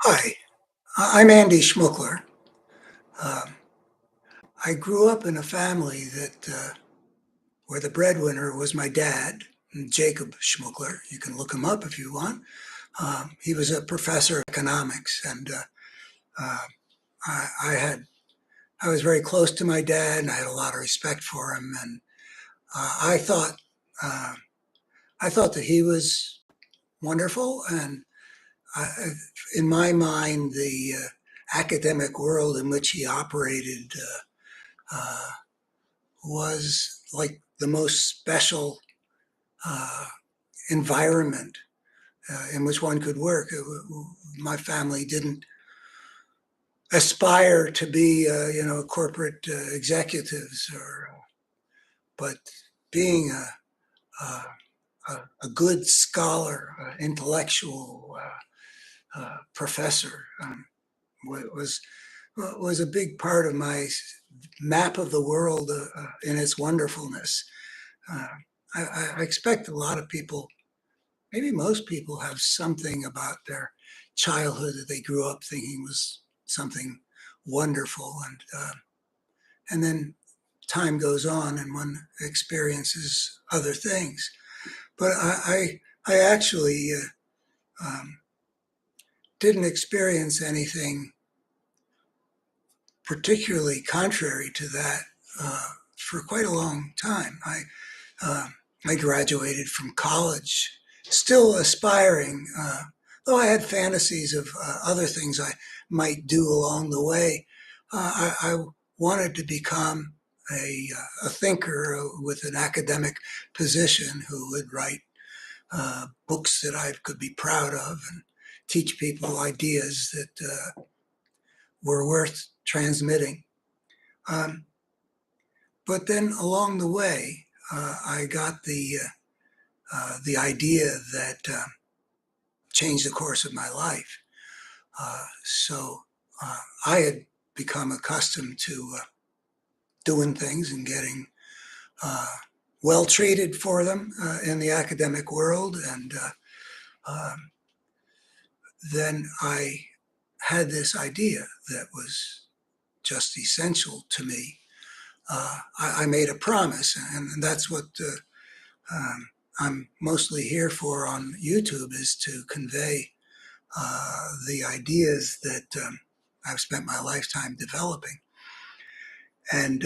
Hi, I'm Andy Schmuckler. Um, I grew up in a family that where the breadwinner was my dad, Jacob Schmuckler. You can look him up if you want. He was a professor of economics, and uh, I had I was very close to my dad, and I had a lot of respect for him. And uh, I thought uh, I thought that he was wonderful, and I, in my mind, the academic world in which he operated. Uh, was like the most special uh, environment in which one could work. My family didn't aspire to be, corporate executives, but being a good scholar, intellectual professor was was a big part of my map of the world in its wonderfulness. Uh, I expect a lot of people, maybe most people, have something about their childhood that they grew up thinking was something wonderful, and then time goes on and one experiences other things. But I actually didn't experience anything particularly contrary to that for quite a long time. Uh, I graduated from college, still aspiring, though I had fantasies of other things I might do along the way. I wanted to become a thinker with an academic position who would write books that I could be proud of and teach people ideas that were worth transmitting. Um, but then along the way, I got the idea that changed the course of my life. So I had become accustomed to doing things and getting uh, well treated for them in the academic world. And um, then I had this idea that was just essential to me. I made a promise, and that's what um, I'm mostly here for on YouTube, is to convey the ideas that I've spent my lifetime developing. And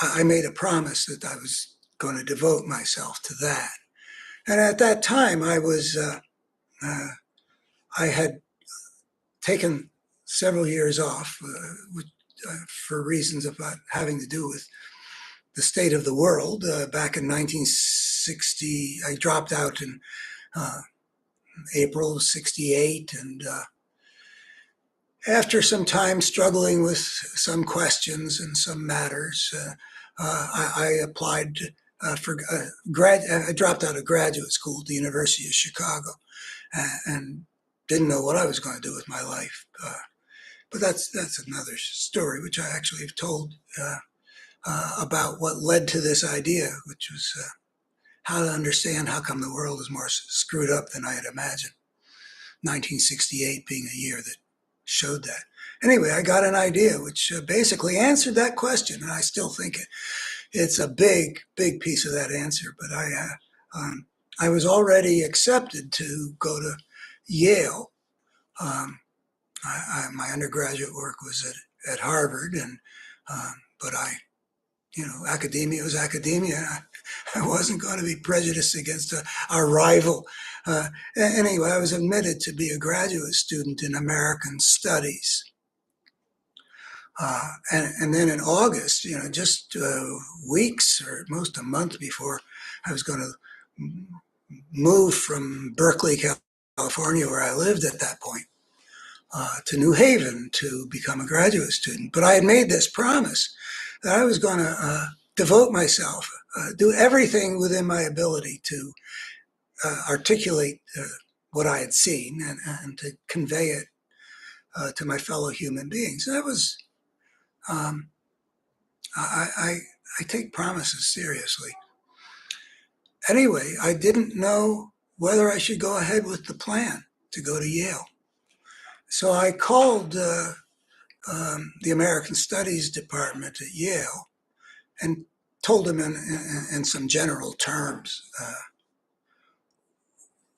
I made a promise that I was going to devote myself to that. And at that time, uh, I had taken several years off for reasons about having to do with the state of the world. Back in 1960, I dropped out in uh, April of '68, and after some time struggling with some questions and some matters, I applied for I dropped out of graduate school at the University of Chicago, and didn't know what I was going to do with my life. But that's another story, which I actually have told about what led to this idea, which was how to understand how come the world is more screwed up than I had imagined. 1968 being a year that showed that. Anyway, I got an idea which basically answered that question, and I still think it's a big piece of that answer. But I was already accepted to go to Yale. Um, my undergraduate work was at Harvard, and but academia was academia. I wasn't going to be prejudiced against a rival. Anyway, I was admitted to be a graduate student in American Studies. And then in August, just weeks or at most a month before I was going to move from Berkeley, California, where I lived at that point, to New Haven to become a graduate student. But I had made this promise that I was going to devote myself, do everything within my ability to articulate what I had seen and to convey it to my fellow human beings. That was, um, I take promises seriously. Anyway, I didn't know whether I should go ahead with the plan to go to Yale. So I called the American Studies department at Yale and told them in some general terms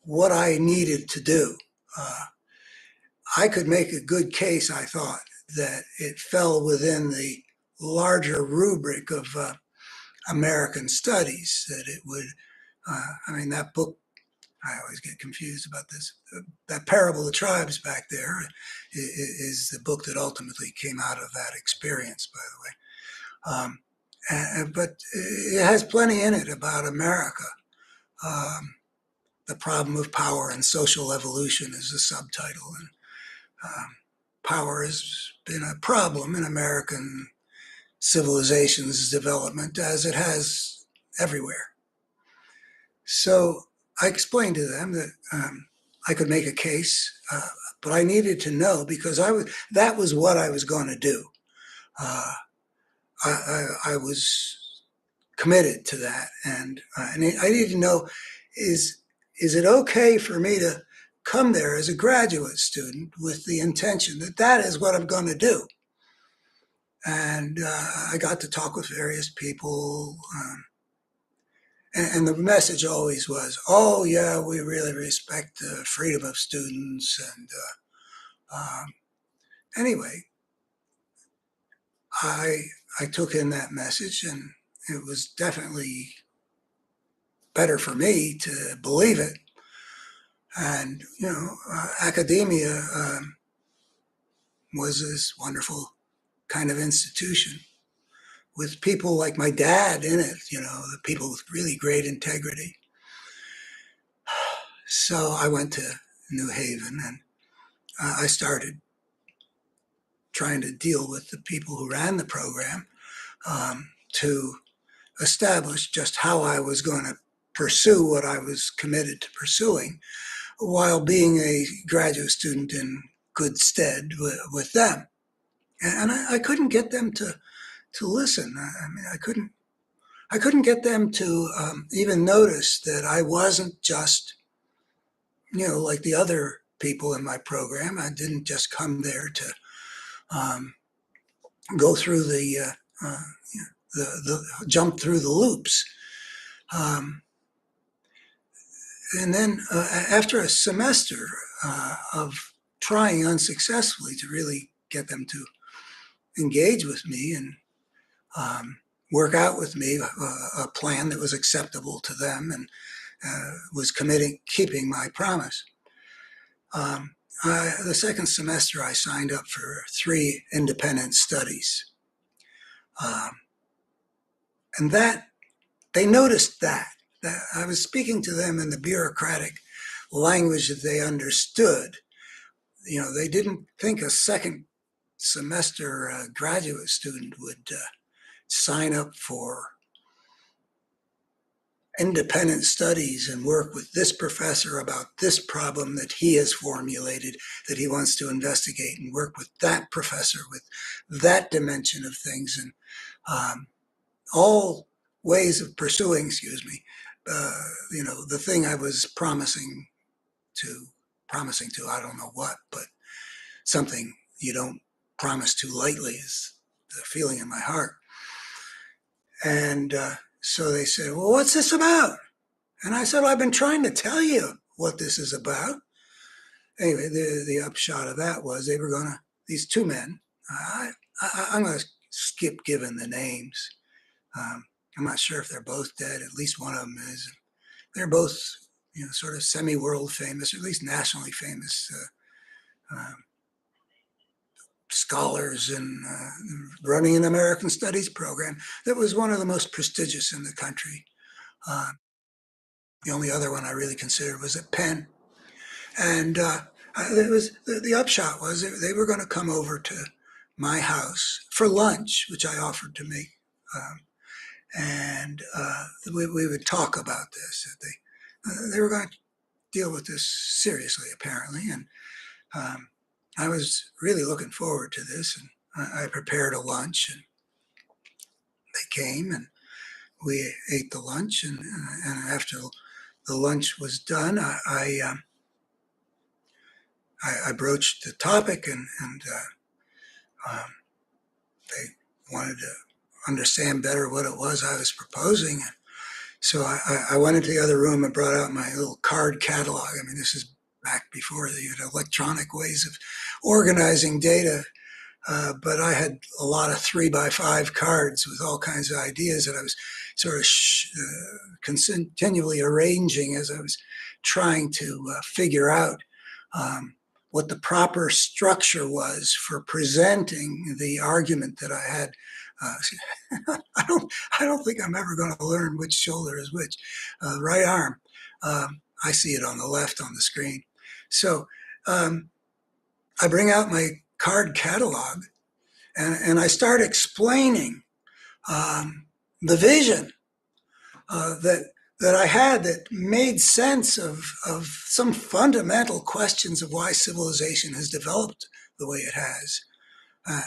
what I needed to do. Uh, I could make a good case, I thought, that it fell within the larger rubric of American studies, that it would, I mean, that book, I always get confused about this. That Parable of the Tribes back there is the book that ultimately came out of that experience, by the way. But it has plenty in it about America. Um, the problem of power and social evolution is the subtitle, and power has been a problem in American civilization's development, as it has everywhere. So I explained to them that I could make a case, but I needed to know because that was what I was going to do. Uh, I was committed to that, and I needed to know is is it okay for me to come there as a graduate student with the intention that that is what I'm going to do? And I got to talk with various people. And the message always was, "Oh yeah, we really respect the freedom of students." And anyway, I I took in that message, and it was definitely better for me to believe it. And academia was this wonderful kind of institution with people like my dad in it. The people with really great integrity. So I went to New Haven, and I started trying to deal with the people who ran the program to establish just how I was going to pursue what I was committed to pursuing while being a graduate student in good stead with them. And I couldn't get them to listen. I mean, I couldn't get them to even notice that I wasn't just like the other people in my program. I didn't just come there to um, go through uh, the jump through the loops. Um, and then after a semester of trying unsuccessfully to really get them to engage with me and um, work out with me a plan that was acceptable to them and was keeping my promise. The second semester, I signed up for 3 independent studies, um, and that they noticed that I was speaking to them in the bureaucratic language that they understood. They didn't think a second semester graduate student would sign up for independent studies and work with this professor about this problem that he has formulated that he wants to investigate, and work with that professor with that dimension of things, and all ways of pursuing, the thing I was promising to, I don't know what, but something you don't promise too lightly is the feeling in my heart. And so they said, "Well, what's this about?" And I said, "Well, I've been trying to tell you what this is about." Anyway, the upshot of that was these 2 men, I'm going to skip giving the names. I'm not sure if they're both dead. At least one of them is. They're both, sort of semi-world famous, or at least nationally famous scholars in running an American Studies program that was one of the most prestigious in the country. The only other one I really considered was at Penn. And it was the upshot was they were going to come over to my house for lunch, which I offered to make, and we would talk about this. They were going to deal with this seriously, apparently, and I was really looking forward to this. And I prepared a lunch, and they came, and we ate the lunch, and after the lunch was done, I broached the topic, and um, they wanted to understand better what it was I was proposing. So I went into the other room and brought out my little card catalog. I mean, this is back before the electronic ways of organizing data. But I had a lot of 3x5 cards with all kinds of ideas that I was sort of continually arranging as I was trying to figure out what the proper structure was for presenting the argument that I had. I don't think I'm ever going to learn which shoulder is which. Right arm. I see it on the left on the screen. So I bring out my card catalog, and I start explaining the vision that I had that made sense of some fundamental questions of why civilization has developed the way it has,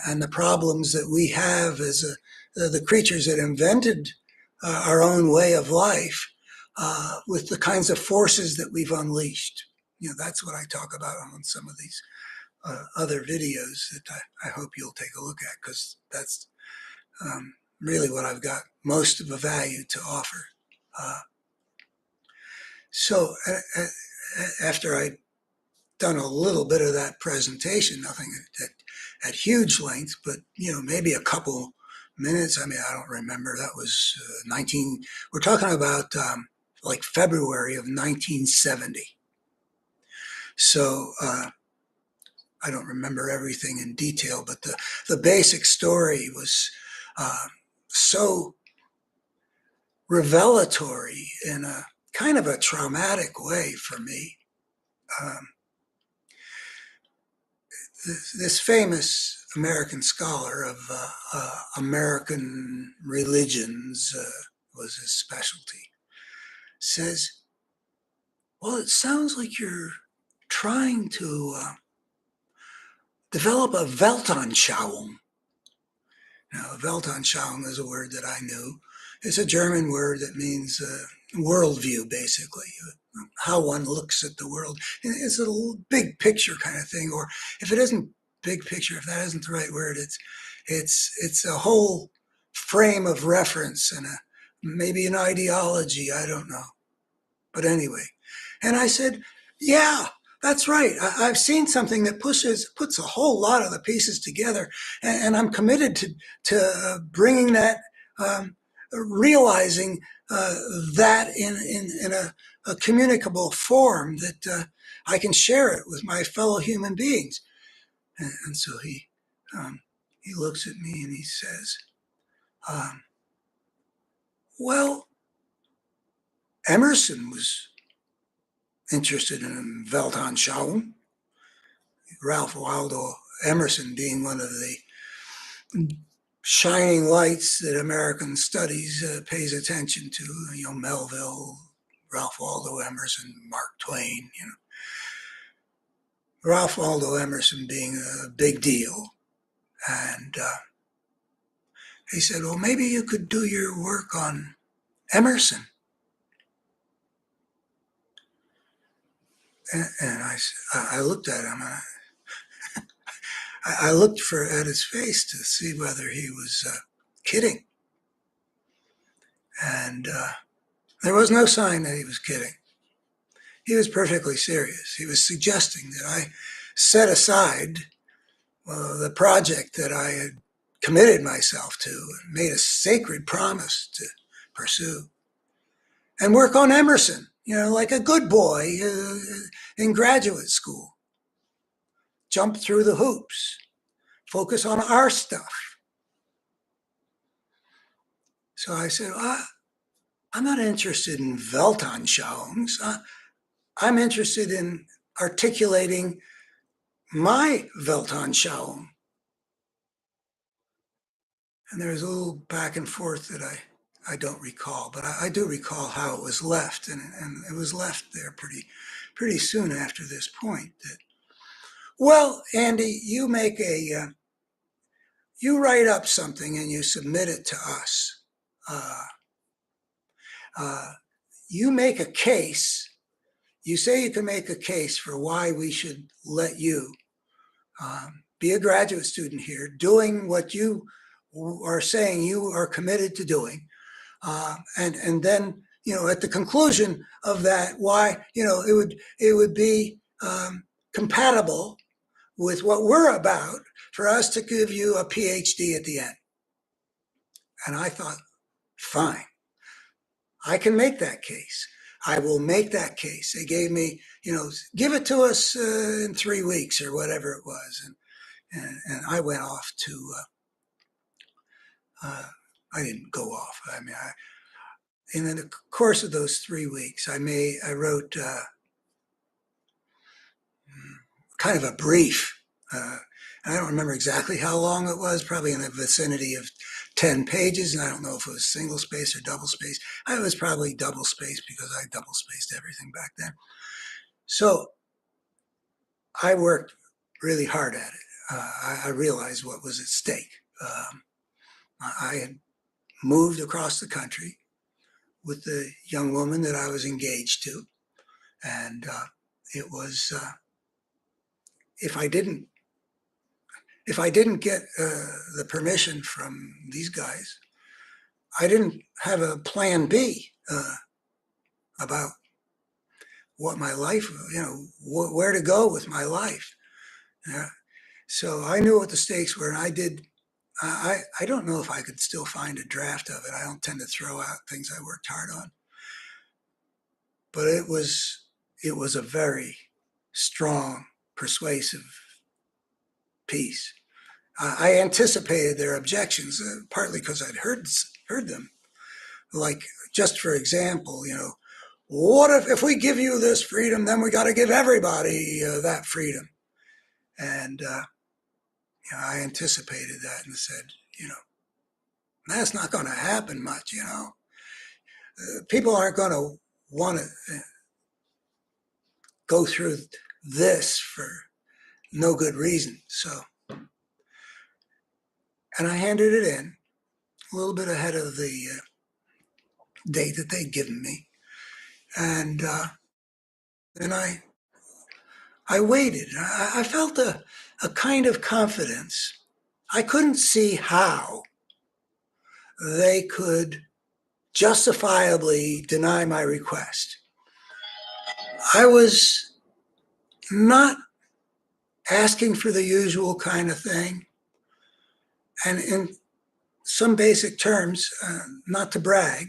and the problems that we have as the creatures that invented our own way of life with the kinds of forces that we've unleashed. That's what I talk about on some of these other videos that I hope you'll take a look at, because that's really what I've got most of a value to offer. So after I'd done a little bit of that presentation, nothing at huge length, but maybe a couple minutes. I mean, I don't remember. That was we're talking about like February of 1970. So I don't remember everything in detail, but the basic story was so revelatory in a kind of a traumatic way for me. This famous American scholar of American religions was his specialty, says, well, it sounds like you're trying to develop a Weltanschauung. Now, Weltanschauung is a word that I knew. It's a German word that means worldview, basically, how one looks at the world. It's a big picture kind of thing, or if it isn't big picture, if that isn't the right word, it's a whole frame of reference and maybe an ideology, I don't know. But anyway, and I said, yeah, that's right. I've seen something that puts a whole lot of the pieces together, and I'm committed to bringing that, realizing that in a communicable form that I can share it with my fellow human beings. And so he looks at me and he says, well, Emerson was interested in Weltanschauung. Ralph Waldo Emerson being one of the shining lights that American studies pays attention to. Melville, Ralph Waldo Emerson, Mark Twain. Ralph Waldo Emerson being a big deal, and he said, "Well, maybe you could do your work on Emerson." And I looked at him. I looked at his face to see whether he was kidding. And there was no sign that he was kidding. He was perfectly serious. He was suggesting that I set aside the project that I had committed myself to and made a sacred promise to pursue and work on Emerson, like a good boy in graduate school. Jump through the hoops. Focus on our stuff. So I said, I'm not interested in Weltanschauungs. I'm interested in articulating my Weltanschauung. And there was a little back and forth that I don't recall, but I do recall how it was left, and it was left there pretty soon after this point. That, well, Andy, you write up something and you submit it to us. You make a case you say you can make a case for why we should let you be a graduate student here, doing what you are saying you are committed to doing. And then, at the conclusion of that, why, it would be compatible with what we're about for us to give you a PhD at the end. And I thought, fine, I can make that case. I will make that case. They gave me, give it to us in 3 weeks or whatever it was. And I went off to, I didn't go off. I mean, in the course of those 3 weeks, I wrote kind of a brief. I don't remember exactly how long it was, probably in the vicinity of 10 pages. And I don't know if it was single space or double space. It was probably double space because I double spaced everything back then. So I worked really hard at it. I realized what was at stake. I had moved across the country with the young woman that I was engaged to. And it was, if I didn't get the permission from these guys, I didn't have a plan B about what my life, where to go with my life. So I knew what the stakes were, and I don't know if I could still find a draft of it. I don't tend to throw out things I worked hard on. But it was a very strong, persuasive piece. I anticipated their objections, partly because I'd heard them. Like, just for example, what if we give you this freedom, then we got to give everybody that freedom? And I anticipated that and said, that's not going to happen much. People aren't going to want to go through this for no good reason. So, and I handed it in a little bit ahead of the date that they'd given me. And then I waited. I felt a kind of confidence. I couldn't see how they could justifiably deny my request. I was not asking for the usual kind of thing. And in some basic terms, not to brag,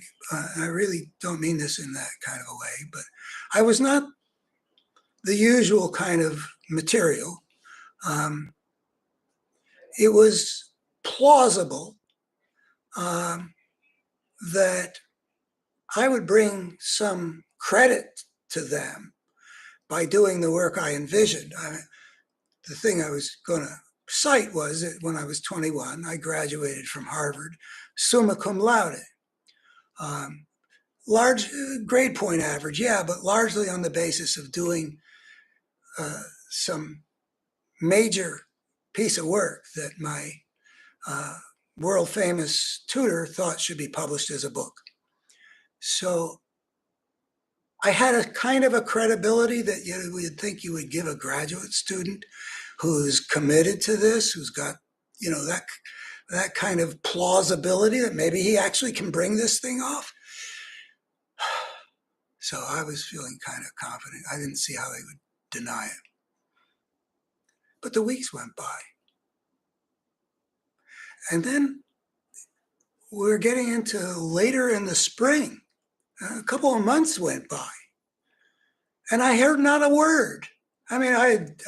I really don't mean this in that kind of a way, but I was not the usual kind of material. It was plausible that I would bring some credit to them by doing the work I envisioned. The thing I was going to cite was that when I was 21, I graduated from Harvard, summa cum laude. Large grade point average, yeah, but largely on the basis of doing some major piece of work that my world famous tutor thought should be published as a book. So I had a kind of a credibility that you would think you would give a graduate student who's committed to this, who's got, that kind of plausibility that maybe he actually can bring this thing off. So I was feeling kind of confident. I didn't see how they would deny it. But the weeks went by. And then we're getting into later in the spring. A couple of months went by. And I heard not a word. I had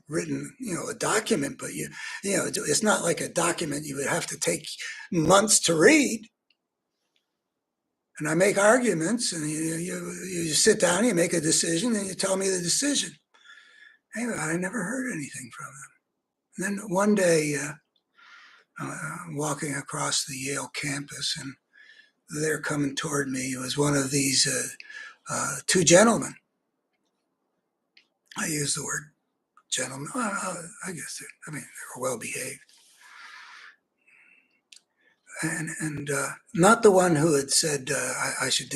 written, a document, but it's not like a document you would have to take months to read. And I make arguments, and you sit down, you make a decision, and you tell me the decision. Anyway, I never heard anything from them. And then one day, I'm walking across the Yale campus, and they're coming toward me. It was one of these two gentlemen. I use the word gentlemen. I guess they were well behaved. and not the one who had said I should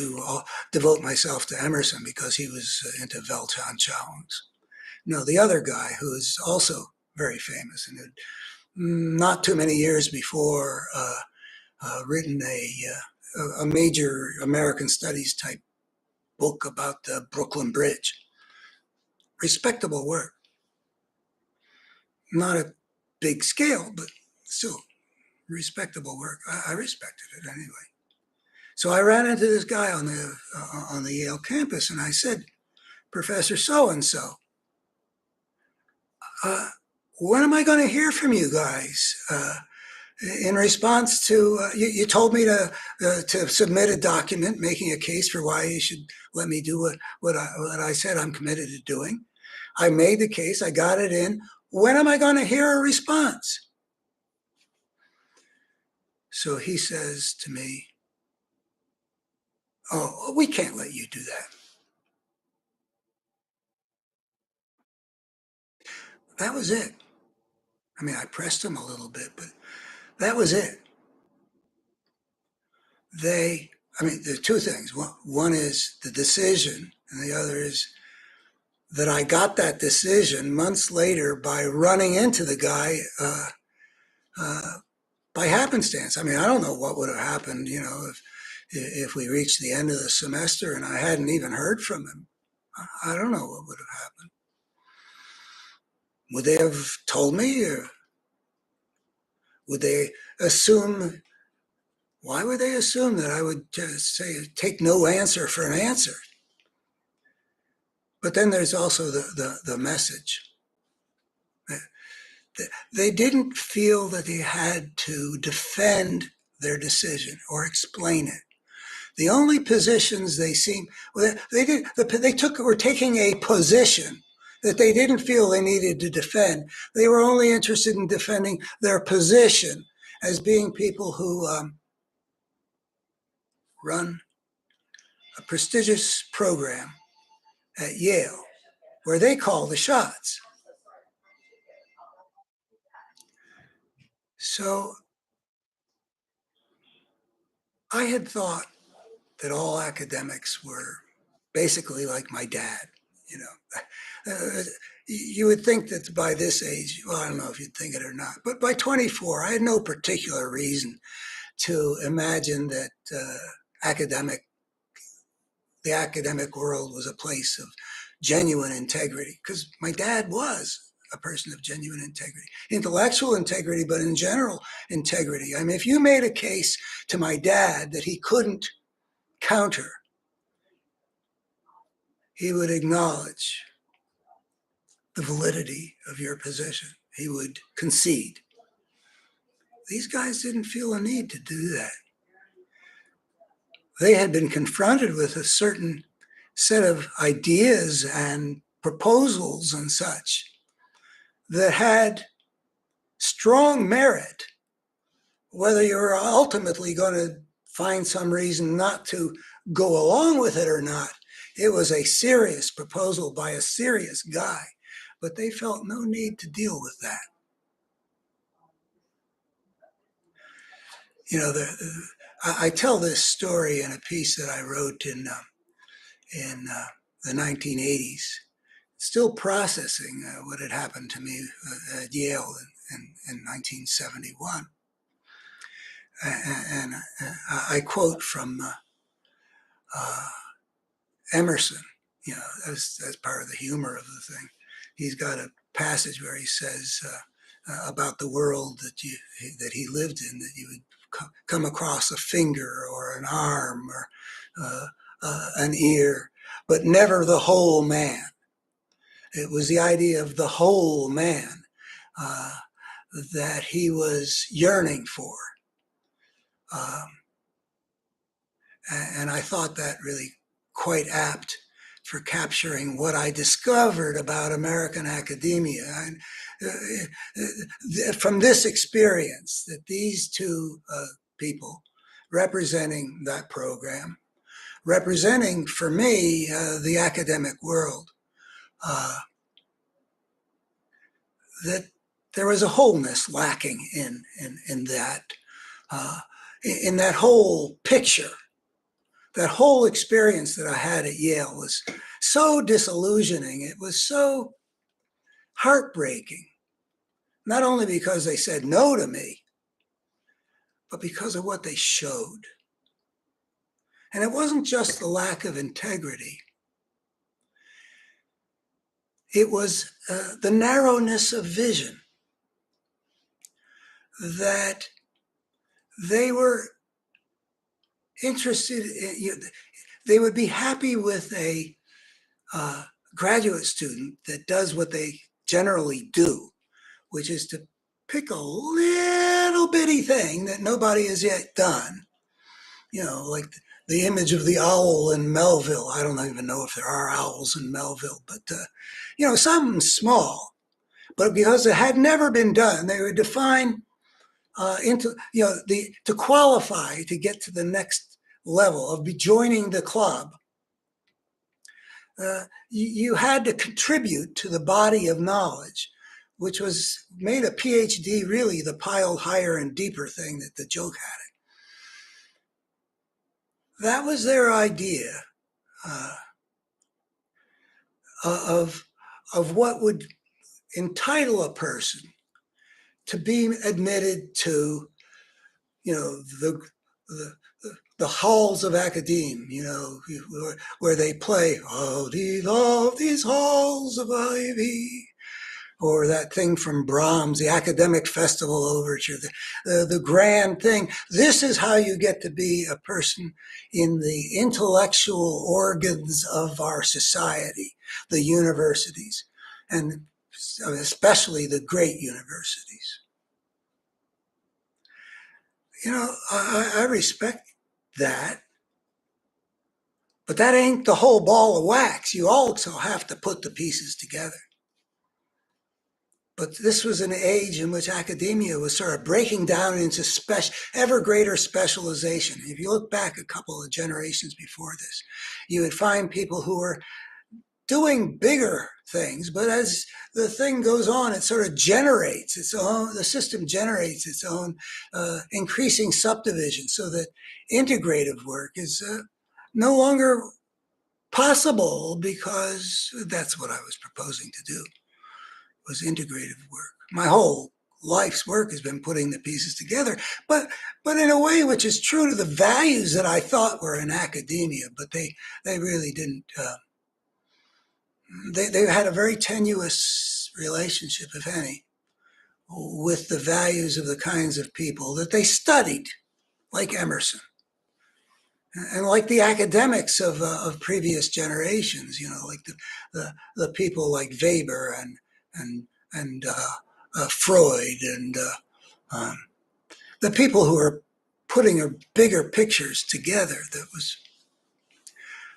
devote myself to Emerson because he was into Weltanschauung Challenge. No, the other guy who is also very famous and had not too many years before written a major American studies type book about the Brooklyn Bridge. Respectable work. Not a big scale, but still respectable work. I respected it anyway. So I ran into this guy on the Yale campus, and I said, Professor So and So, when am I going to hear from you guys? In response to you told me to submit a document making a case for why you should let me do what I said I'm committed to doing. I made the case. I got it in. When am I going to hear a response? So he says to me, "Oh, we can't let you do that." That was it. I mean, I pressed him a little bit, but that was it. I mean, there are two things. One is the decision, and the other is that I got that decision months later by running into the guy uh, by happenstance. I mean, I don't know what would have happened, if we reached the end of the semester and I hadn't even heard from him. I don't know what would have happened. Would they have told me, or would they assume? Why would they assume that I would just say take no answer for an answer? But then there's also the message. They didn't feel that they had to defend their decision or explain it. The only positions they seemed were taking a position that they didn't feel they needed to defend. They were only interested in defending their position as being people who run a prestigious program at Yale where they call the shots. So I had thought that all academics were basically like my dad, you know. You would think that by this age, well, I don't know if you'd think it or not, but by 24, I had no particular reason to imagine that academic the academic world was a place of genuine integrity, because my dad was a person of genuine integrity, intellectual integrity, but in general integrity. I mean, if you made a case to my dad that he couldn't counter, he would acknowledge the validity of your position. He would concede. These guys didn't feel a need to do that. They had been confronted with a certain set of ideas and proposals and such that had strong merit. Whether you're ultimately going to find some reason not to go along with it or not, it was a serious proposal by a serious guy, but they felt no need to deal with that. You know, I tell this story in a piece that I wrote in the 1980s, still processing what had happened to me at Yale in 1971. And I quote from Emerson, you know, as part of the humor of the thing. He's got a passage where he says about the world that he lived in, that you would come across a finger or an arm or an ear, but never the whole man. It was the idea of the whole man that he was yearning for. And I thought that really quite apt for capturing what I discovered about American academia. And from this experience, that these two people representing that program, representing for me the academic world, that there was a wholeness lacking in that. in that whole picture, that whole experience that I had at Yale was so disillusioning. It was so heartbreaking, not only because they said no to me, but because of what they showed. And it wasn't just the lack of integrity. It was the narrowness of vision, that they were interested in, they would be happy with a graduate student that does what they generally do, which is to pick a little bitty thing that nobody has yet done. Like the image of the owl in Melville. I don't even know if there are owls in Melville, but something small. But because it had never been done, they would define into to qualify to get to the next level of joining the club. You had to contribute to the body of knowledge, which was made a PhD really the piled higher and deeper thing that the joke had it. That was their idea uh, of what would entitle a person to be admitted to, the the halls of academe, where they play "Oh, these halls of ivy," or that thing from Brahms, the academic festival overture, the grand thing. This is how you get to be a person in the intellectual organs of our society, the universities, and especially the great universities. I respect that, but that ain't the whole ball of wax. You also have to put the pieces together. But this was an age in which academia was sort of breaking down into ever greater specialization. If you look back a couple of generations before this, you would find people who were doing bigger things, but as the thing goes on, it sort of generates its own, the system generates its own increasing subdivision, so that integrative work is no longer possible, because that's what I was proposing to do, was integrative work. My whole life's work has been putting the pieces together, but in a way which is true to the values that I thought were in academia, but they really didn't. They had a very tenuous relationship, if any, with the values of the kinds of people that they studied, like Emerson, and like the academics of previous generations. Like the people like Weber and Freud, and um, the people who are putting a bigger pictures together. That was,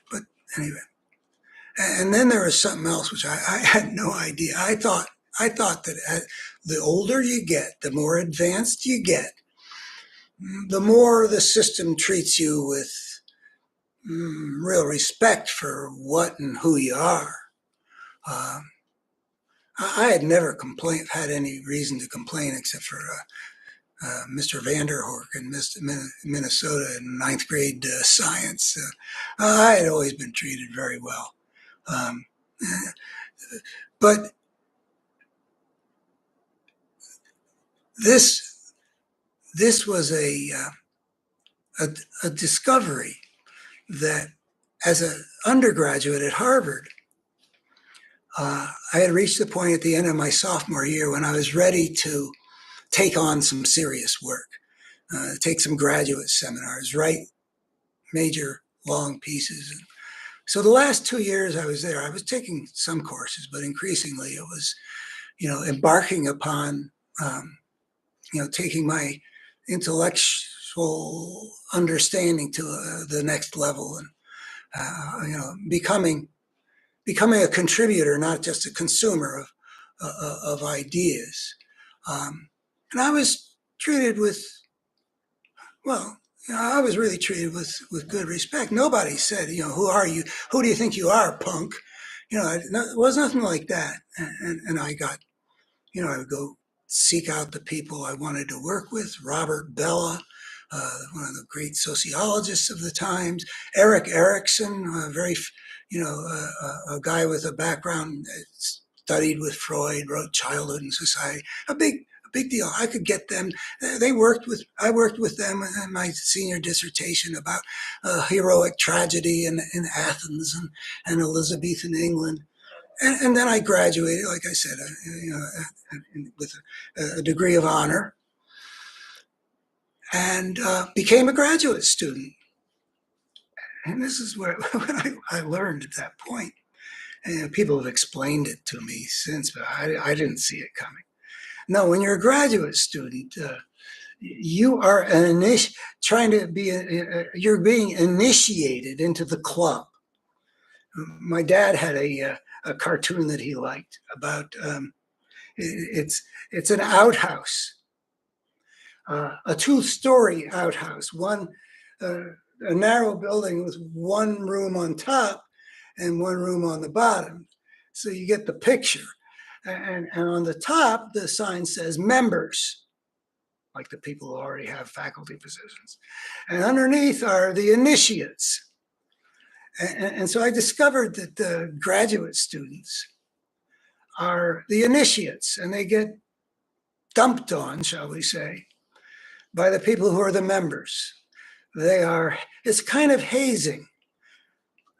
but anyway. And then there was something else which I had no idea. I thought that the older you get, the more advanced you get, the more the system treats you with real respect for what and who you are. Um, I had never had any reason to complain, except for Mr. Vanderhork in Minnesota in ninth grade science. I had always been treated very well. Um, but this was a, a discovery that, as an undergraduate at Harvard, I had reached the point at the end of my sophomore year when I was ready to take on some serious work, take some graduate seminars, write major long pieces. So the last 2 years I was there, I was taking some courses, but increasingly it was, embarking upon, taking my intellectual understanding to the next level, and becoming a contributor, not just a consumer of ideas. And I was treated with, well, I was really treated with good respect. Nobody said, who are you? Who do you think you are, punk? It was nothing like that. And I got, I would go seek out the people I wanted to work with. Robert Bella, one of the great sociologists of the times, Erik Erikson, a guy with a background that studied with Freud, wrote Childhood and Society, a big deal. I could get them. I worked with them in my senior dissertation about heroic tragedy in Athens and Elizabethan England. And then I graduated, like I said, with a degree of honor, and became a graduate student. And this is what I learned at that point. And people have explained it to me since, but I didn't see it coming. No, when you're a graduate student, you are you're being initiated into the club. My dad had a cartoon that he liked about it's an outhouse, a two-story outhouse, a narrow building with one room on top and one room on the bottom. So you get the picture. And on the top, the sign says members, like the people who already have faculty positions. And underneath are the initiates. And so I discovered that the graduate students are the initiates, and they get dumped on, shall we say, by the people who are the members. It's kind of hazing.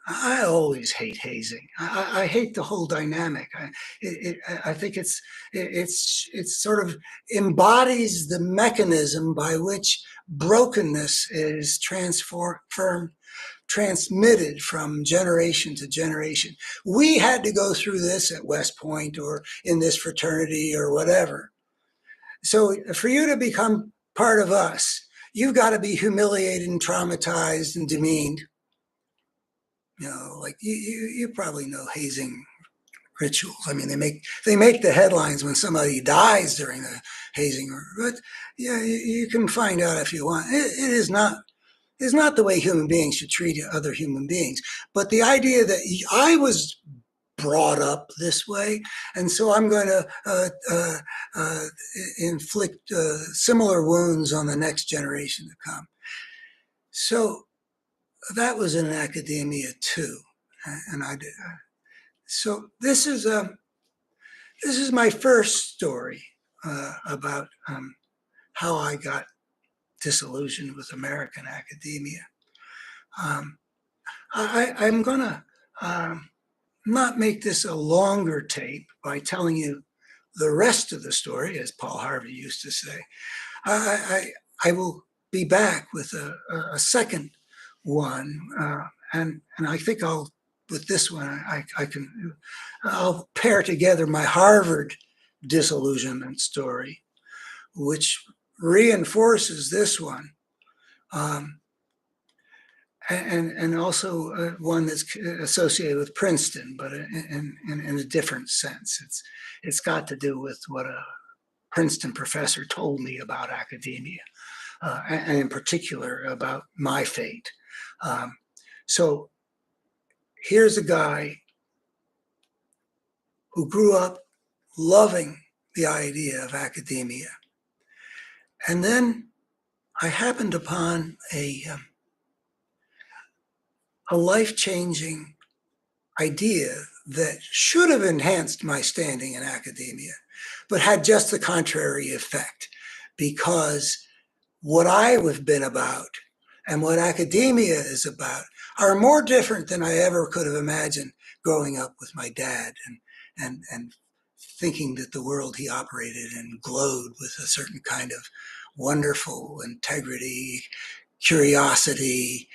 I always hate hazing. I hate the whole dynamic. I think it sort of embodies the mechanism by which brokenness is transmitted from generation to generation. We had to go through this at West Point or in this fraternity or whatever. So for you to become part of us, you've got to be humiliated and traumatized and demeaned. Like you probably know hazing rituals. I mean, they make the headlines when somebody dies during the hazing, but yeah, you can find out if you want. It is not the way human beings should treat other human beings. But the idea that I was brought up this way, and so I'm going to inflict similar wounds on the next generation to come. So that was in academia too, and I did. So this is my first story about how I got disillusioned with American academia. I'm gonna not make this a longer tape by telling you the rest of the story, as Paul Harvey used to say. I will be back with a second one, and I think with this one I'll pair together my Harvard disillusionment story, which reinforces this one, and also one that's associated with Princeton, but in a different sense. It's got to do with what a Princeton professor told me about academia, and in particular about my fate. So here's a guy who grew up loving the idea of academia. And then I happened upon a life-changing idea that should have enhanced my standing in academia, but had just the contrary effect, because what I have been about and what academia is about are more different than I ever could have imagined growing up with my dad and thinking that the world he operated in glowed with a certain kind of wonderful integrity, curiosity,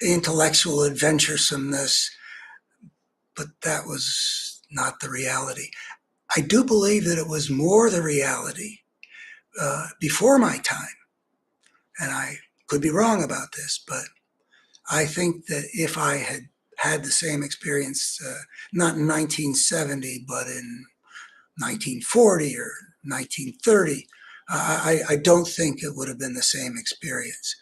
intellectual adventuresomeness. But that was not the reality. I do believe that it was more the reality before my time. And I could be wrong about this, but I think that if I had had the same experience, not in 1970, but in 1940 or 1930, I don't think it would have been the same experience.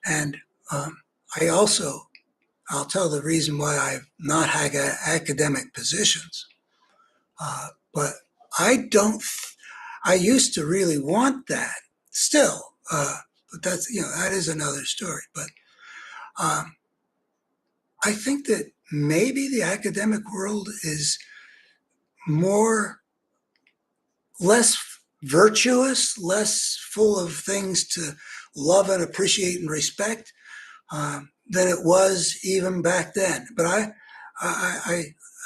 And I'll tell the reason why I've not had academic positions, but I used to really want that still. But that's, that is another story. But um, I think that maybe the academic world is more, less virtuous, less full of things to love and appreciate and respect than it was even back then. But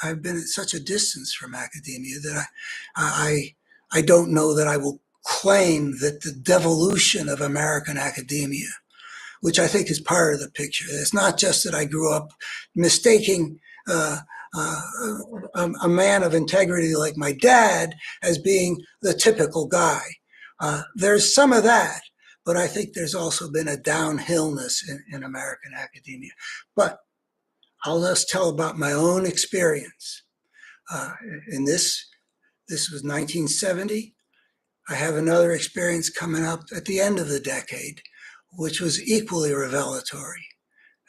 I've been at such a distance from academia that I don't know that I will claim that the devolution of American academia, which I think is part of the picture. It's not just that I grew up mistaking uh, uh, a man of integrity like my dad as being the typical guy. There's some of that, but I think there's also been a downhillness in American academia. But I'll just tell about my own experience. Uh, in this was 1970. I have another experience coming up at the end of the decade, which was equally revelatory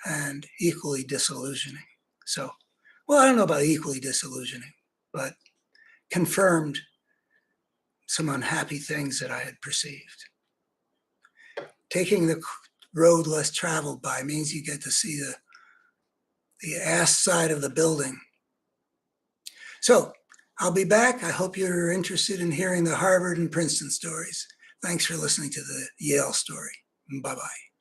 and equally disillusioning. So, well, I don't know about equally disillusioning, but confirmed some unhappy things that I had perceived. Taking the road less traveled by means you get to see the ass side of the building. So I'll be back. I hope you're interested in hearing the Harvard and Princeton stories. Thanks for listening to the Yale story. Bye-bye.